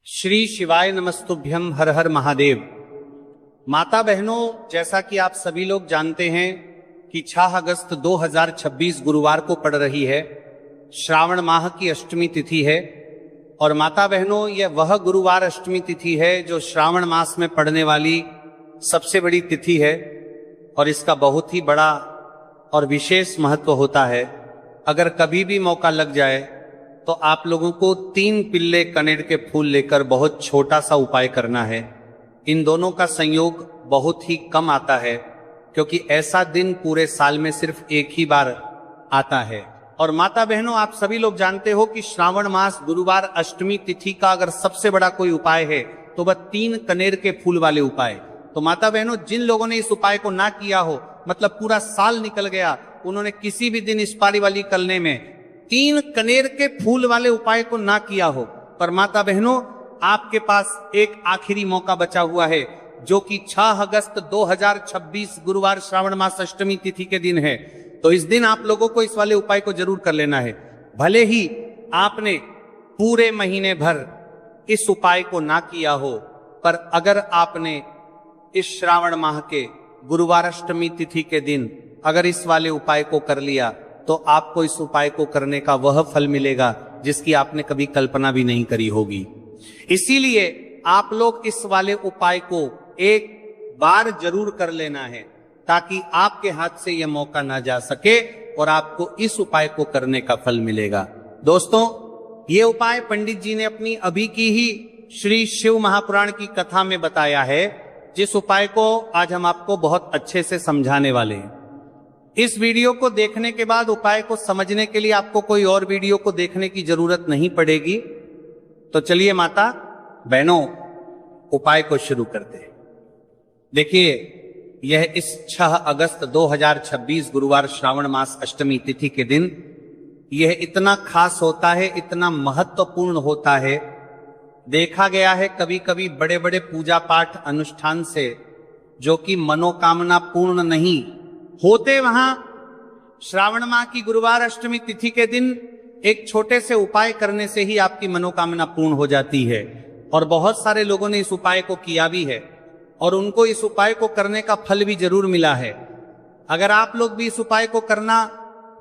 श्री शिवाय नमस्तुभ्यम हर हर महादेव। माता बहनों, जैसा कि आप सभी लोग जानते हैं कि 6 अगस्त 2026 गुरुवार को पड़ रही है, श्रावण माह की अष्टमी तिथि है। और माता बहनों, यह वह गुरुवार अष्टमी तिथि है जो श्रावण मास में पड़ने वाली सबसे बड़ी तिथि है और इसका बहुत ही बड़ा और विशेष महत्व होता है। अगर कभी भी मौका लग जाए तो आप लोगों को 3 पिल्ले कनेर के फूल लेकर बहुत छोटा सा उपाय करना है। इन दोनों का संयोग बहुत ही कम आता है क्योंकि ऐसा दिन पूरे साल में सिर्फ एक ही बार आता है। और माता बहनों, आप सभी लोग जानते हो कि श्रावण मास गुरुवार अष्टमी तिथि का अगर सबसे बड़ा कोई उपाय है तो वह 3 कनेर के फूल वाले उपाय। तो माता बहनों, जिन लोगों ने इस उपाय को ना किया हो, मतलब पूरा साल निकल गया, उन्होंने किसी भी दिन इस पारी वाली करने में 3 कनेर के फूल वाले उपाय को ना किया हो, पर माता बहनों, आपके पास एक आखिरी मौका बचा हुआ है जो कि 6 अगस्त 2026 गुरुवार श्रावण मास अष्टमी तिथि के दिन है। तो इस दिन आप लोगों को इस वाले उपाय को जरूर कर लेना है। भले ही आपने पूरे महीने भर इस उपाय को ना किया हो, पर अगर आपने इस श्रावण माह के गुरुवार अष्टमी तिथि के दिन अगर इस वाले उपाय को कर लिया तो आपको इस उपाय को करने का वह फल मिलेगा जिसकी आपने कभी कल्पना भी नहीं करी होगी। इसीलिए आप लोग इस वाले उपाय को एक बार जरूर कर लेना है ताकि आपके हाथ से यह मौका ना जा सके और आपको इस उपाय को करने का फल मिलेगा। दोस्तों, ये उपाय पंडित जी ने अपनी अभी की ही श्री शिव महापुराण की कथा में बताया है, जिस उपाय को आज हम आपको बहुत अच्छे से समझाने वाले हैं। इस वीडियो को देखने के बाद उपाय को समझने के लिए आपको कोई और वीडियो को देखने की जरूरत नहीं पड़ेगी। तो चलिए माता बहनों, उपाय को शुरू करते हैं। देखिए, यह इस 6 अगस्त 2026 गुरुवार श्रावण मास अष्टमी तिथि के दिन यह इतना खास होता है, इतना महत्वपूर्ण होता है। देखा गया है कभी कभी बड़े बड़े पूजा पाठ अनुष्ठान से जो कि मनोकामना पूर्ण नहीं होते, वहां श्रावण माह की गुरुवार अष्टमी तिथि के दिन एक छोटे से उपाय करने से ही आपकी मनोकामना पूर्ण हो जाती है। और बहुत सारे लोगों ने इस उपाय को किया भी है और उनको इस उपाय को करने का फल भी जरूर मिला है। अगर आप लोग भी इस उपाय को करना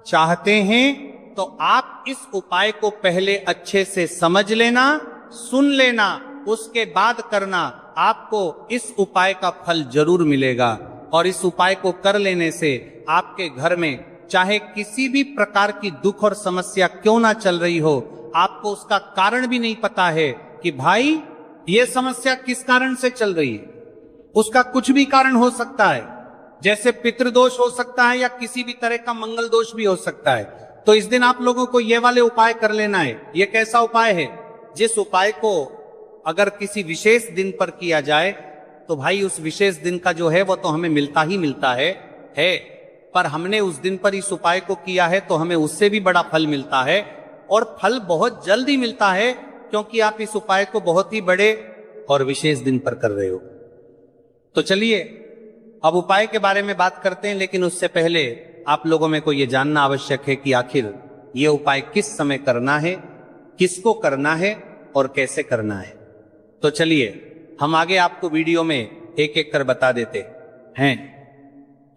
चाहते हैं तो आप इस उपाय को पहले अच्छे से समझ लेना, सुन लेना, उसके बाद करना। आपको इस उपाय का फल जरूर मिलेगा और इस उपाय को कर लेने से आपके घर में चाहे किसी भी प्रकार की दुख और समस्या क्यों ना चल रही हो, आपको उसका कारण भी नहीं पता है कि भाई ये समस्या किस कारण से चल रही है। उसका कुछ भी कारण हो सकता है, जैसे पितृदोष हो सकता है या किसी भी तरह का मंगल दोष भी हो सकता है। तो इस दिन आप लोगों को ये वाले उपाय कर लेना है। ये कैसा उपाय है? जिस उपाय को अगर किसी विशेष दिन पर किया जाए तो भाई उस विशेष दिन का जो है वो तो हमें मिलता ही मिलता है। पर हमने उस दिन पर इस उपाय को किया है तो हमें उससे भी बड़ा फल मिलता है और फल बहुत जल्दी मिलता है क्योंकि आप इस उपाय को बहुत ही बड़े और विशेष दिन पर कर रहे हो। तो चलिए अब उपाय के बारे में बात करते हैं, लेकिन उससे पहले आप लोगों में को यह जानना आवश्यक है कि आखिर यह उपाय किस समय करना है, किसको करना है और कैसे करना है। तो चलिए हम आगे आपको वीडियो में एक एक कर बता देते हैं।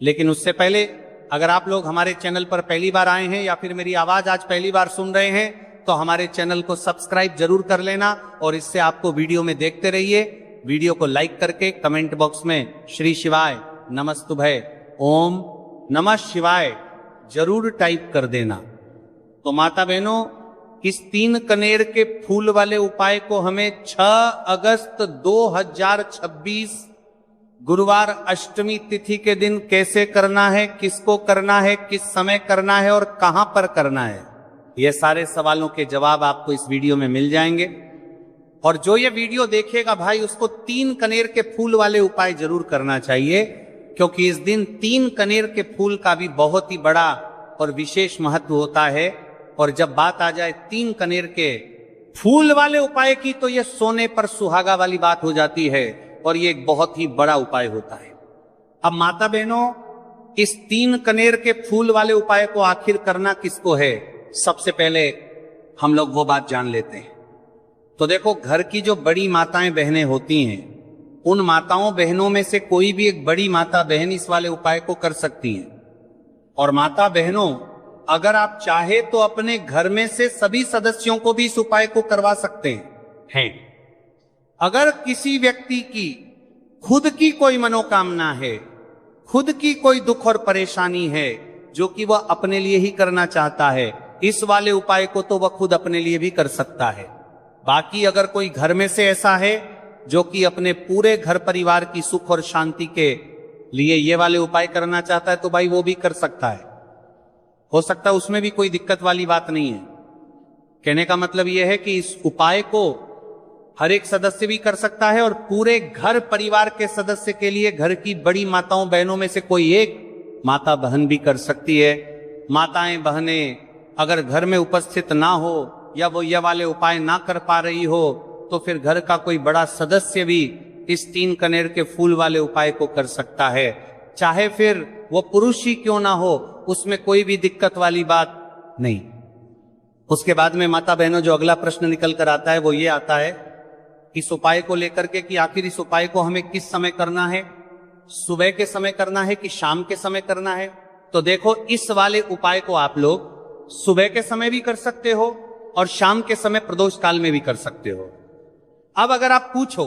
लेकिन उससे पहले अगर आप लोग हमारे चैनल पर पहली बार आए हैं या फिर मेरी आवाज आज पहली बार सुन रहे हैं तो हमारे चैनल को सब्सक्राइब जरूर कर लेना और इससे आपको वीडियो में देखते रहिए। वीडियो को लाइक करके कमेंट बॉक्स में श्री शिवाय नमस्तुभय ओम नमः शिवाय जरूर टाइप कर देना। तो माता बहनों, इस 3 कनेर के फूल वाले उपाय को हमें 6 अगस्त 2026 गुरुवार अष्टमी तिथि के दिन कैसे करना है, किसको करना है, किस समय करना है और कहां पर करना है, ये सारे सवालों के जवाब आपको इस वीडियो में मिल जाएंगे। और जो ये वीडियो देखेगा भाई, उसको 3 कनेर के फूल वाले उपाय जरूर करना चाहिए क्योंकि इस दिन 3 कनेर के फूल का भी बहुत ही बड़ा और विशेष महत्व होता है। और जब बात आ जाए 3 कनेर के फूल वाले उपाय की तो यह सोने पर सुहागा वाली बात हो जाती है और ये एक बहुत ही बड़ा उपाय होता है। अब माता बहनों, इस 3 कनेर के फूल वाले उपाय को आखिर करना किसको है, सबसे पहले हम लोग वो बात जान लेते हैं तो देखो, घर की जो बड़ी माताएं बहनें होती हैं, उन माताओं बहनों में से कोई भी एक बड़ी माता बहन इस वाले उपाय को कर सकती है। और माता बहनों, अगर आप चाहे तो अपने घर में से सभी सदस्यों को भी इस उपाय को करवा सकते हैं। अगर किसी व्यक्ति की खुद की कोई मनोकामना है, खुद की कोई दुख और परेशानी है जो कि वह अपने लिए ही करना चाहता है, इस वाले उपाय को तो वह खुद अपने लिए भी कर सकता है। बाकी अगर कोई घर में से ऐसा है जो कि अपने पूरे घर परिवार की सुख और शांति के लिए ये वाले उपाय करना चाहता है, तो भाई वो भी कर सकता है। हो सकता है उसमें भी कोई दिक्कत वाली बात नहीं है। कहने का मतलब यह है कि इस उपाय को हर एक सदस्य भी कर सकता है और पूरे घर परिवार के सदस्य के लिए घर की बड़ी माताओं बहनों में से कोई एक माता बहन भी कर सकती है। माताएं बहनें अगर घर में उपस्थित ना हो या वो ये वाले उपाय ना कर पा रही हो, तो फिर घर का कोई बड़ा सदस्य भी इस 3 कनेर के फूल वाले उपाय को कर सकता है। चाहे फिर वो पुरुष ही क्यों ना हो, उसमें कोई भी दिक्कत वाली बात नहीं। उसके बाद में माता बहनों जो अगला प्रश्न निकल कर आता है वो ये आता है इस उपाय को लेकर के कि आखिर इस उपाय को हमें किस समय करना है, सुबह के समय करना है कि शाम के समय करना है। तो देखो, इस वाले उपाय को आप लोग सुबह के समय भी कर सकते हो और शाम के समय प्रदोष काल में भी कर सकते हो। अब अगर आप पूछो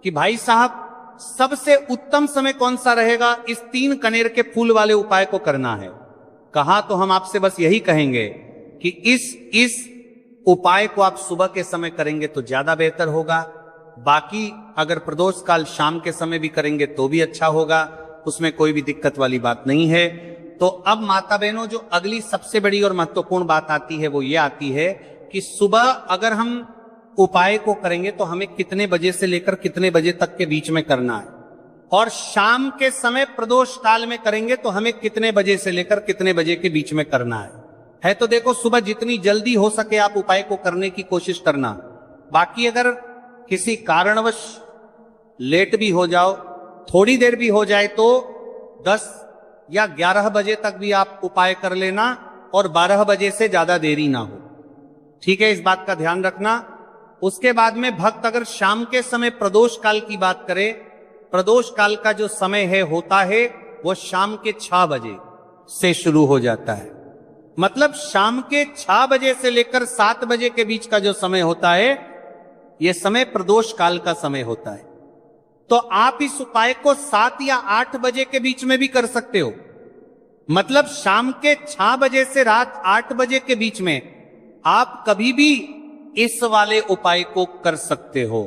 कि भाई साहब सबसे उत्तम समय कौन सा रहेगा इस 3 कनेर के फूल वाले उपाय को करना है, कहा तो हम आपसे बस यही कहेंगे कि इस उपाय को आप सुबह के समय करेंगे तो ज्यादा बेहतर होगा। बाकी अगर प्रदोष काल शाम के समय भी करेंगे तो भी अच्छा होगा, उसमें कोई भी दिक्कत वाली बात नहीं है। तो अब माता बहनों जो अगली सबसे बड़ी और महत्वपूर्ण बात आती है वो ये आती है कि सुबह अगर हम उपाय को करेंगे तो हमें कितने बजे से लेकर कितने बजे तक के बीच में करना है, और शाम के समय प्रदोष काल में करेंगे तो हमें कितने बजे से लेकर कितने बजे के बीच में करना है। तो देखो, सुबह जितनी जल्दी हो सके आप उपाय को करने की कोशिश करना। बाकी अगर किसी कारणवश लेट भी हो जाओ, थोड़ी देर भी हो जाए, तो 10 या 11 बजे तक भी आप उपाय कर लेना और 12 बजे से ज्यादा देरी ना हो। ठीक है, इस बात का ध्यान रखना। उसके बाद में भक्त अगर शाम के समय प्रदोष काल की बात करे, प्रदोष काल का जो समय है होता है वो शाम के 6 बजे से शुरू हो जाता है। मतलब शाम के 6 बजे से लेकर 7 बजे के बीच का जो समय होता है, यह समय प्रदोष काल का समय होता है। तो आप इस उपाय को 7 या 8 बजे के बीच में भी कर सकते हो। मतलब शाम के 6 बजे से रात 8 बजे के बीच में आप कभी भी इस वाले उपाय को कर सकते हो,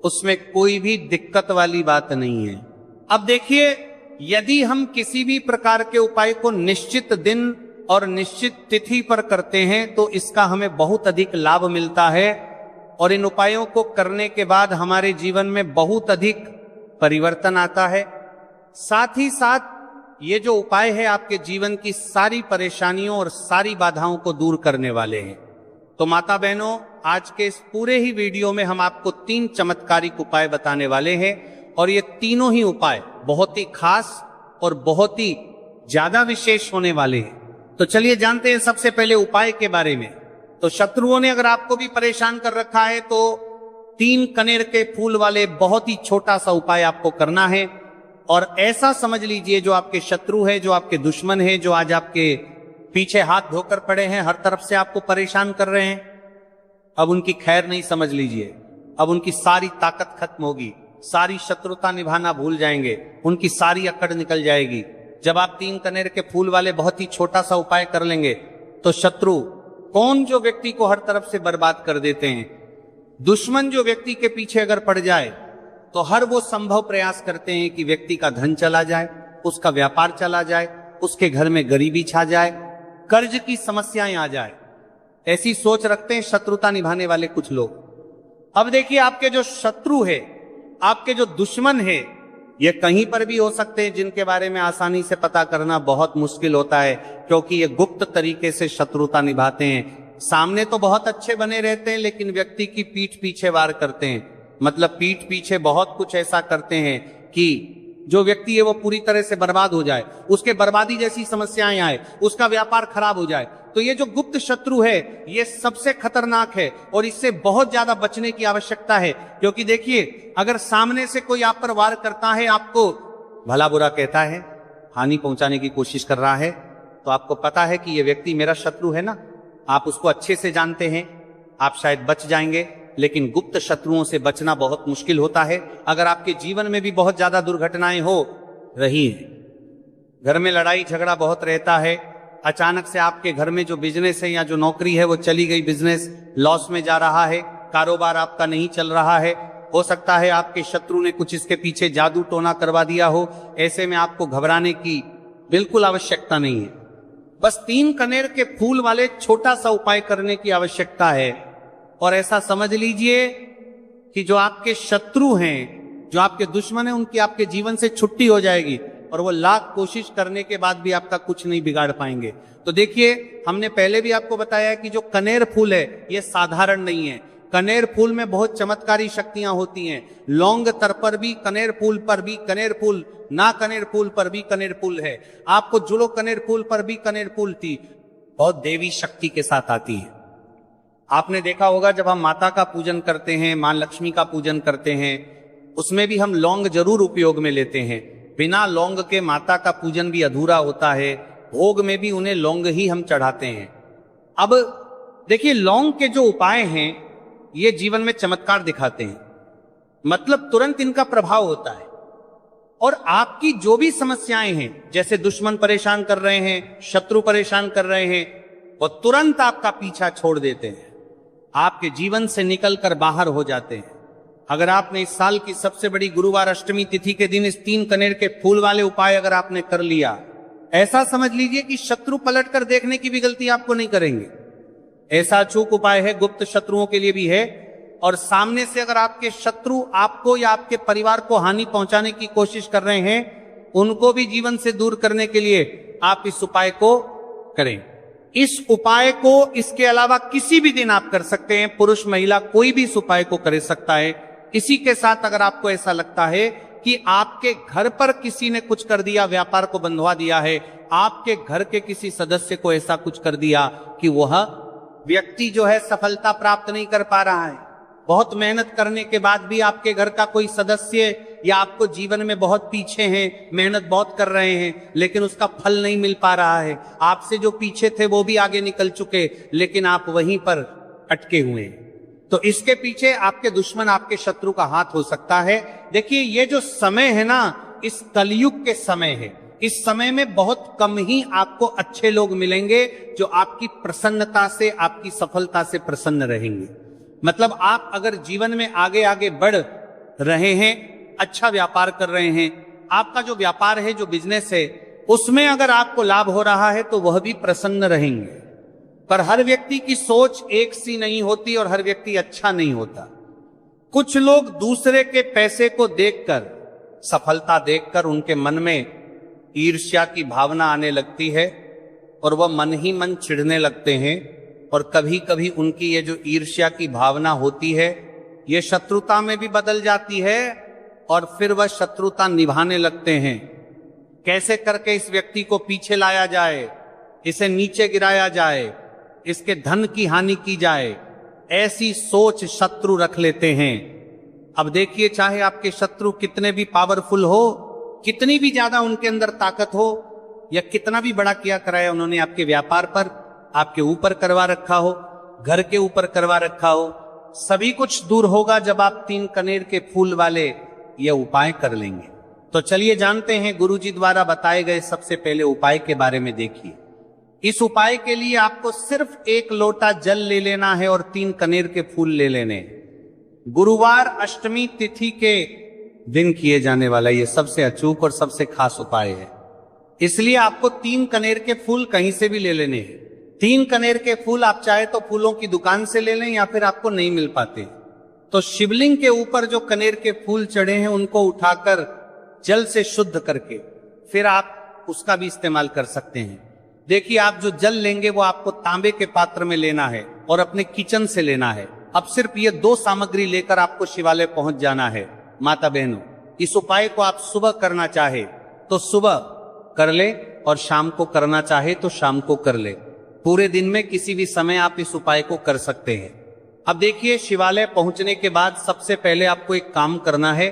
उसमें कोई भी दिक्कत वाली बात नहीं है। अब देखिए, यदि हम किसी भी प्रकार के उपाय को निश्चित दिन और निश्चित तिथि पर करते हैं तो इसका हमें बहुत अधिक लाभ मिलता है और इन उपायों को करने के बाद हमारे जीवन में बहुत अधिक परिवर्तन आता है। साथ ही साथ ये जो उपाय है आपके जीवन की सारी परेशानियों और सारी बाधाओं को दूर करने वाले हैं। तो माता बहनों, आज के इस पूरे ही वीडियो में हम आपको 3 चमत्कारिक उपाय बताने वाले हैं और ये तीनों ही उपाय बहुत ही खास और बहुत ही ज्यादा विशेष होने वाले हैं। तो चलिए जानते हैं सबसे पहले उपाय के बारे में। तो शत्रुओं ने अगर आपको भी परेशान कर रखा है तो 3 कनेर के फूल वाले बहुत ही छोटा सा उपाय आपको करना है। और ऐसा समझ लीजिए, जो आपके शत्रु है, जो आपके दुश्मन है, जो आज आपके पीछे हाथ धोकर पड़े हैं, हर तरफ से आपको परेशान कर रहे हैं, अब उनकी खैर नहीं समझ लीजिए। अब उनकी सारी ताकत खत्म होगी, सारी शत्रुता निभाना भूल जाएंगे, उनकी सारी अकड़ निकल जाएगी। जब आप 3 कनेर के फूल वाले बहुत ही छोटा सा उपाय कर लेंगे तो शत्रु, कौन जो व्यक्ति को हर तरफ से बर्बाद कर देते हैं, दुश्मन जो व्यक्ति के पीछे अगर पड़ जाए तो हर वो संभव प्रयास करते हैं कि व्यक्ति का धन चला जाए, उसका व्यापार चला जाए, उसके घर में गरीबी छा जाए, कर्ज की समस्याएं आ जाए। ऐसी सोच रखते हैं शत्रुता निभाने वाले कुछ लोग। अब देखिए, आपके जो शत्रु है, आपके जो दुश्मन है, ये कहीं पर भी हो सकते हैं, जिनके बारे में आसानी से पता करना बहुत मुश्किल होता है, क्योंकि ये गुप्त तरीके से शत्रुता निभाते हैं। सामने तो बहुत अच्छे बने रहते हैं, लेकिन व्यक्ति की पीठ पीछे वार करते हैं। मतलब पीठ पीछे बहुत कुछ ऐसा करते हैं कि जो व्यक्ति है वो पूरी तरह से बर्बाद हो जाए, उसके बर्बादी जैसी समस्याएं आए, उसका व्यापार खराब हो जाए। तो ये जो गुप्त शत्रु है ये सबसे खतरनाक है और इससे बहुत ज्यादा बचने की आवश्यकता है। क्योंकि देखिए, अगर सामने से कोई आप पर वार करता है, आपको भला बुरा कहता है, हानि पहुंचाने की कोशिश कर रहा है, तो आपको पता है कि ये व्यक्ति मेरा शत्रु है ना, आप उसको अच्छे से जानते हैं, आप शायद बच जाएंगे। लेकिन गुप्त शत्रुओं से बचना बहुत मुश्किल होता है। अगर आपके जीवन में भी बहुत ज्यादा दुर्घटनाएं हो रही हैं, घर में लड़ाई झगड़ा बहुत रहता है, अचानक से आपके घर में जो बिजनेस है या जो नौकरी है वो चली गई, बिजनेस लॉस में जा रहा है, कारोबार आपका नहीं चल रहा है, हो सकता है आपके शत्रु ने कुछ इसके पीछे जादू टोना करवा दिया हो। ऐसे में आपको घबराने की बिल्कुल आवश्यकता नहीं है। बस 3 कनेर के फूल वाले छोटा सा उपाय करने की आवश्यकता है। और ऐसा समझ लीजिए कि जो आपके शत्रु हैं, जो आपके दुश्मन हैं, उनकी आपके जीवन से छुट्टी हो जाएगी और वो लाख कोशिश करने के बाद भी आपका कुछ नहीं बिगाड़ पाएंगे। तो देखिए, हमने पहले भी आपको बताया कि जो कनेर फूल है ये साधारण नहीं है। कनेर फूल में बहुत चमत्कारी शक्तियां होती हैं। लौंग तर पर भी कनेर फूल पर भी कनेर फूल, ना कनेर फूल पर भी कनेर फूल है। आपको जुड़ो कनेर फूल पर भी कनेर फूल थी, बहुत देवी शक्ति के साथ आती है। आपने देखा होगा जब हम माता का पूजन करते हैं, मां लक्ष्मी का पूजन करते हैं, उसमें भी हम लौंग जरूर उपयोग में लेते हैं। बिना लौंग के माता का पूजन भी अधूरा होता है। भोग में भी उन्हें लौंग ही हम चढ़ाते हैं। अब देखिए, लौंग के जो उपाय हैं ये जीवन में चमत्कार दिखाते हैं, मतलब तुरंत इनका प्रभाव होता है। और आपकी जो भी समस्याएं हैं, जैसे दुश्मन परेशान कर रहे हैं, शत्रु परेशान कर रहे हैं, वो तुरंत आपका पीछा छोड़ देते हैं, आपके जीवन से निकलकर बाहर हो जाते हैं। अगर आपने इस साल की सबसे बड़ी गुरुवार अष्टमी तिथि के दिन इस 3 कनेर के फूल वाले उपाय अगर आपने कर लिया, ऐसा समझ लीजिए कि शत्रु पलटकर देखने की भी गलती आपको नहीं करेंगे। ऐसा अचूक उपाय है, गुप्त शत्रुओं के लिए भी है। और सामने से अगर आपके शत्रु आपको या आपके परिवार को हानि पहुंचाने की कोशिश कर रहे हैं, उनको भी जीवन से दूर करने के लिए आप इस उपाय को करें। इस उपाय को इसके अलावा किसी भी दिन आप कर सकते हैं। पुरुष महिला कोई भी इस उपाय को कर सकता है। इसी के साथ अगर आपको ऐसा लगता है कि आपके घर पर किसी ने कुछ कर दिया, व्यापार को बंधवा दिया है, आपके घर के किसी सदस्य को ऐसा कुछ कर दिया कि वह व्यक्ति जो है सफलता प्राप्त नहीं कर पा रहा है, बहुत मेहनत करने के बाद भी आपके घर का कोई सदस्य या आपको जीवन में बहुत पीछे हैं, मेहनत बहुत कर रहे हैं लेकिन उसका फल नहीं मिल पा रहा है, आपसे जो पीछे थे वो भी आगे निकल चुके लेकिन आप वहीं पर अटके हुए हैं, तो इसके पीछे आपके दुश्मन, आपके शत्रु का हाथ हो सकता है। देखिए, ये जो समय है ना, इस कलयुग के समय है। इस समय में बहुत कम ही आपको अच्छे लोग मिलेंगे जो आपकी प्रसन्नता से, आपकी सफलता से प्रसन्न रहेंगे। मतलब आप अगर जीवन में आगे आगे बढ़ रहे हैं, अच्छा व्यापार कर रहे हैं, आपका जो व्यापार है, जो बिजनेस है, उसमें अगर आपको लाभ हो रहा है तो वह भी प्रसन्न रहेंगे। पर हर व्यक्ति की सोच एक सी नहीं होती और हर व्यक्ति अच्छा नहीं होता। कुछ लोग दूसरे के पैसे को देखकर, सफलता देखकर उनके मन में ईर्ष्या की भावना आने लगती है और वह मन ही मन चिढ़ने लगते हैं। और कभी कभी उनकी ये जो ईर्ष्या की भावना होती है ये शत्रुता में भी बदल जाती है और फिर वह शत्रुता निभाने लगते हैं। कैसे करके इस व्यक्ति को पीछे लाया जाए, इसे नीचे गिराया जाए, इसके धन की हानि की जाए, ऐसी सोच शत्रु रख लेते हैं। अब देखिए, चाहे आपके शत्रु कितने भी पावरफुल हो, कितनी भी ज्यादा उनके अंदर ताकत हो, या कितना भी बड़ा किया कराया उन्होंने आपके व्यापार पर, आपके ऊपर करवा रखा हो, घर के ऊपर करवा रखा हो, सभी कुछ दूर होगा जब आप 3 कनेर के फूल वाले ये उपाय कर लेंगे। तो चलिए जानते हैं गुरुजी द्वारा बताए गए सबसे पहले उपाय के बारे में। देखिए, इस उपाय के लिए आपको सिर्फ 1 लोटा जल ले लेना है और 3 कनेर के फूल ले लेने। गुरुवार अष्टमी तिथि के दिन किए जाने वाला ये सबसे अचूक और सबसे खास उपाय है, इसलिए आपको 3 कनेर के फूल कहीं से भी ले लेने हैं। 3 कनेर के फूल आप चाहे तो फूलों की दुकान से ले लें या फिर आपको नहीं मिल पाते तो शिवलिंग के ऊपर जो कनेर के फूल चढ़े हैं उनको उठाकर जल से शुद्ध करके फिर आप उसका भी इस्तेमाल कर सकते हैं। देखिए, आप जो जल लेंगे वो आपको तांबे के पात्र में लेना है और अपने किचन से लेना है। अब सिर्फ ये 2 सामग्री लेकर आपको शिवालय पहुंच जाना है। माता बहनों, इस उपाय को आप सुबह करना चाहे तो सुबह कर ले और शाम को करना चाहे तो शाम को कर ले। पूरे दिन में किसी भी समय आप इस उपाय को कर सकते हैं। अब देखिए, शिवालय पहुंचने के बाद सबसे पहले आपको एक काम करना है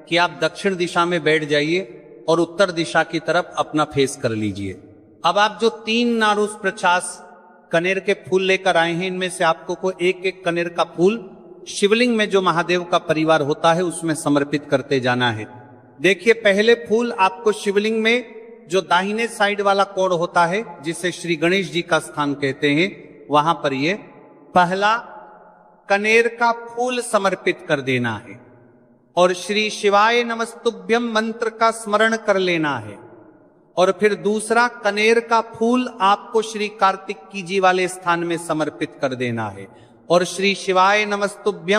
कि आप दक्षिण दिशा में बैठ जाइए और उत्तर दिशा की तरफ अपना फेस कर लीजिए। अब आप जो 3 नारूस प्रचास कनेर के फूल लेकर आए हैं, इनमें से आपको को एक एक कनेर का फूल शिवलिंग में जो महादेव का परिवार होता है उसमें समर्पित करते जाना है। देखिए, पहले फूल आपको शिवलिंग में जो दाहिने साइड वाला कोण होता है, जिसे श्री गणेश जी का स्थान कहते हैं, वहां पर ये पहला कनेर का फूल समर्पित कर देना है और श्री शिवाय नमस्तुभ्यम मंत्र का स्मरण कर लेना है। और फिर दूसरा कनेर का फूल आपको श्री कार्तिक की जी वाले स्थान में समर्पित कर देना है और श्री शिवाय नमस्तुभ्यम